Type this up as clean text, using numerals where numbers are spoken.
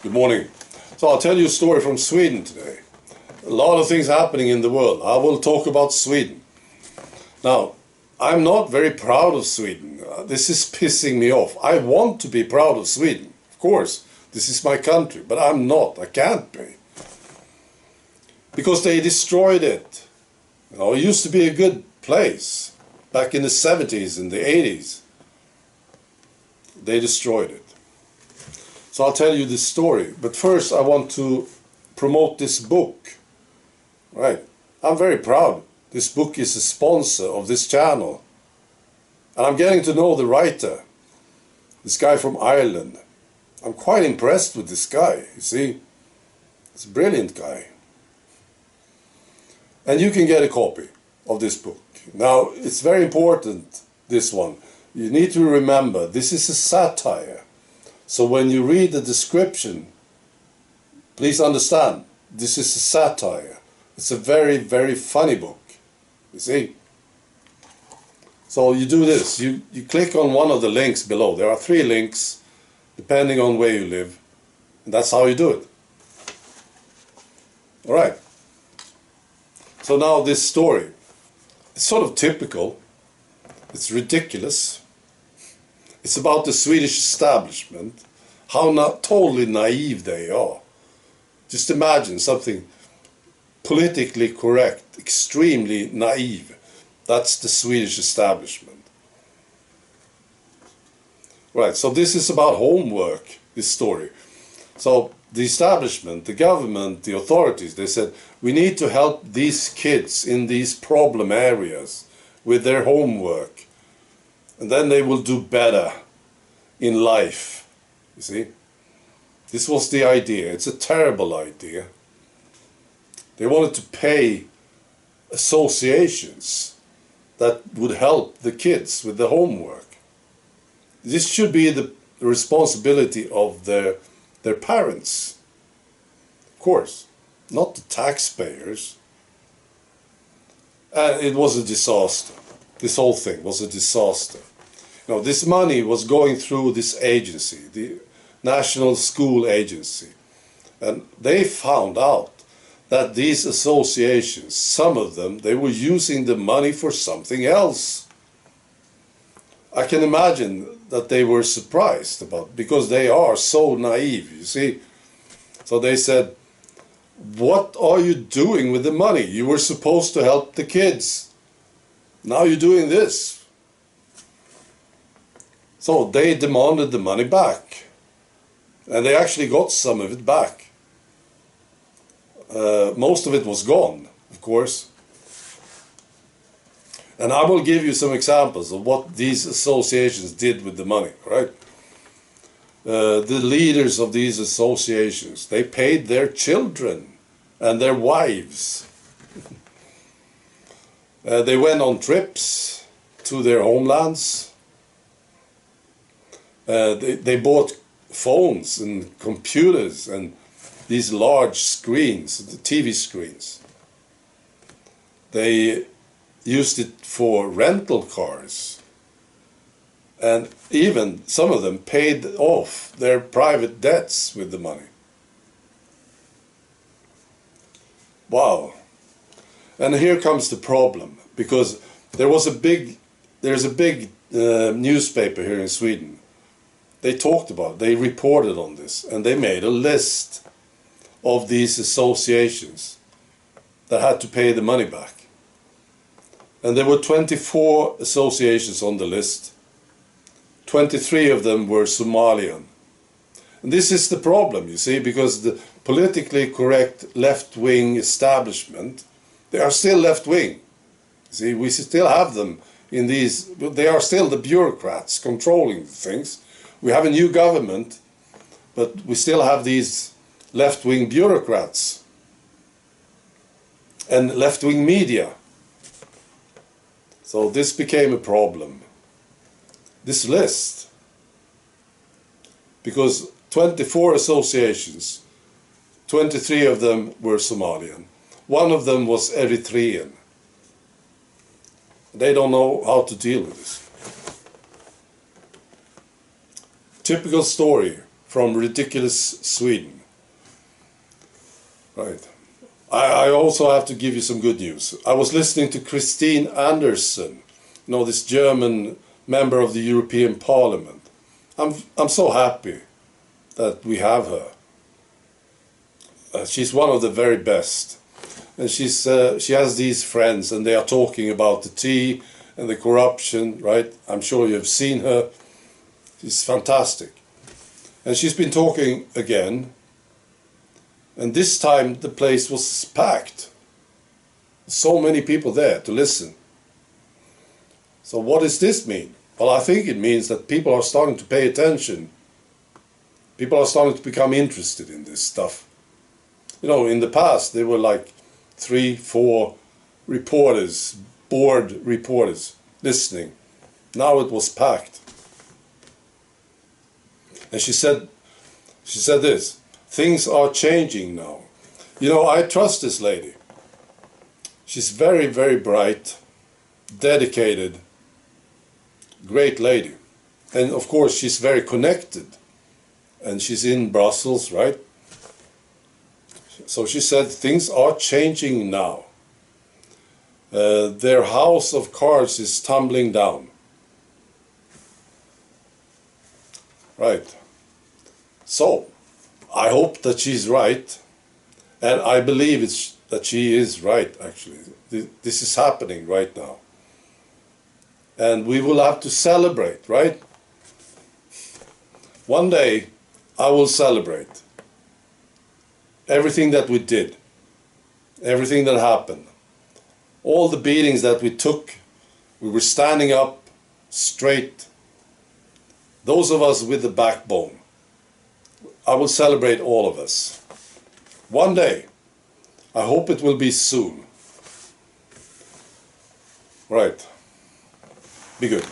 Good morning. So I'll tell you a story from Sweden today. A lot of things happening in the world. I will talk about Sweden. Now, I'm not very proud of Sweden. This is pissing me off. I want to be proud of Sweden. Of course, this is my country, but I'm not. I can't be. Because they destroyed it. You know, it used to be a good place back in the 70s and the 80s. They destroyed it. So I'll tell you this story. But first I want to promote this book. Right. I'm very proud. This book is a sponsor of this channel. And I'm getting to know the writer. This guy from Ireland. I'm quite impressed with this guy, you see. He's a brilliant guy. And you can get a copy of this book. Now, it's very important, this one. You need to remember, this is a satire. So when you read the description, please understand, this is a satire. It's a very, very funny book, you see. So you do this, you click on one of the links below. There are 3 links, depending on where you live. And that's how you do it. All right. So now this story, it's sort of typical. It's ridiculous. It's about the Swedish establishment, how totally naive they are. Just imagine something politically correct, extremely naive. That's the Swedish establishment. Right, so this is about homework, this story. So the establishment, the government, the authorities, they said, we need to help these kids in these problem areas with their homework. And then they will do better in life, you see. This was the idea. It's a terrible idea. They wanted to pay associations that would help the kids with the homework. This should be the responsibility of their parents, of course, not the taxpayers. And it was a disaster. This whole thing was a disaster. Now, this money was going through this agency, the National School Agency, and they found out that these associations, some of them, they were using the money for something else. I can imagine that they were surprised about, because they are so naive, you see. So they said, what are you doing with the money? You were supposed to help the kids. Now you're doing this. So they demanded the money back. And they actually got some of it back. Most of it was gone, of course. And I will give you some examples of what these associations did with the money, right? The leaders of these associations, they paid their children and their wives. They went on trips to their homelands. They bought phones and computers and these large screens, the TV screens. They used it for rental cars. And even some of them paid off their private debts with the money. Wow. And here comes the problem, because there's a big newspaper here in Sweden. They talked about it, they reported on this, and they made a list of these associations that had to pay the money back. And there were 24 associations on the list. 23 of them were Somalian. And this is the problem, you see, because the politically correct left-wing establishment, they are still left-wing. See, we still have them in these, they are still the bureaucrats controlling things. We have a new government, but we still have these left-wing bureaucrats and left-wing media. So this became a problem. This list, because 24 associations, 23 of them were Somalian. One of them was Eritrean. They don't know how to deal with this. Typical story from Ridiculous Sweden. Right. I also have to give you some good news. I was listening to Christine Anderson, you know, this German member of the European Parliament. I'm so happy that we have her. She's one of the very best. And she has these friends, and they are talking about the tea and the corruption, right? I'm sure you've seen her. She's fantastic. And she's been talking again. And this time the place was packed. So many people there to listen. So what does this mean? Well, I think it means that people are starting to pay attention. People are starting to become interested in this stuff. You know, in the past, there were like 3, 4 reporters, bored reporters, listening. Now it was packed. And she said this, things are changing now. You know, I trust this lady. She's very, very bright, dedicated, great lady. And of course, she's very connected. And she's in Brussels, right? So she said, things are changing now. Their house of cards is tumbling down. Right. So, I hope that she's right. And I believe that she is right, actually. This is happening right now. And we will have to celebrate, right? One day, I will celebrate everything that we did, everything that happened, all the beatings that we took. We were standing up straight. Those of us with the backbone. I will celebrate all of us. One day. I hope it will be soon. Right. Be good.